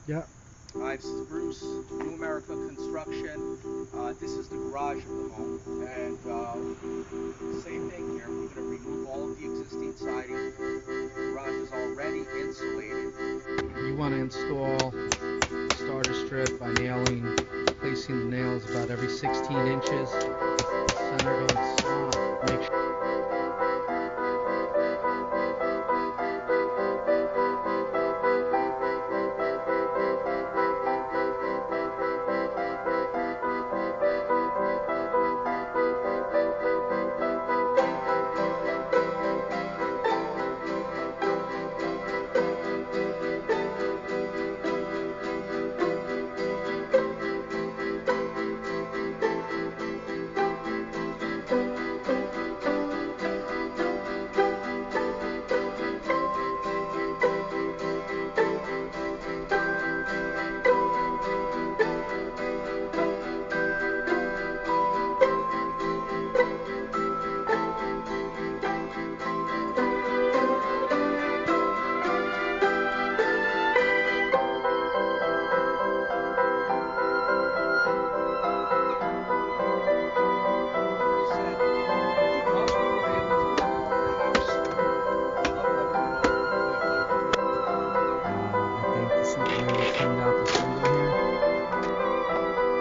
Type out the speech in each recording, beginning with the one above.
Yeah. Hi, this is Bruce, New America Construction. This is the garage of the home, and same thing here. We're going to remove all of the existing siding. The garage is already insulated. You want to install starter strip by placing the nails about every 16 inches. Center don't stop. Make sure.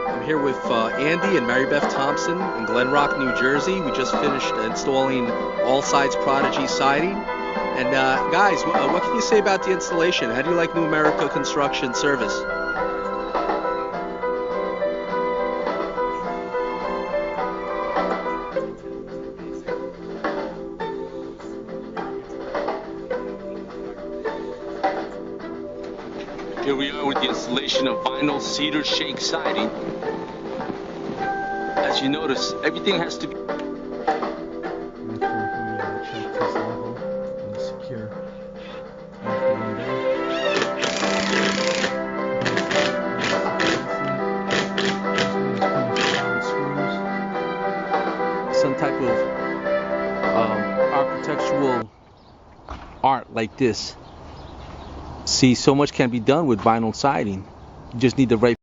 I'm here with Andy and Mary Beth Thompson in Glen Rock, New Jersey. We just finished installing All Sides Prodigy siding. And guys, what can you say about the installation? How do you like New America Construction service? Here we are with the installation of vinyl cedar shake siding. As you notice, everything has to be Check this level and secure. Some type of architectural art like this. See, so much can be done with vinyl siding. You just need the right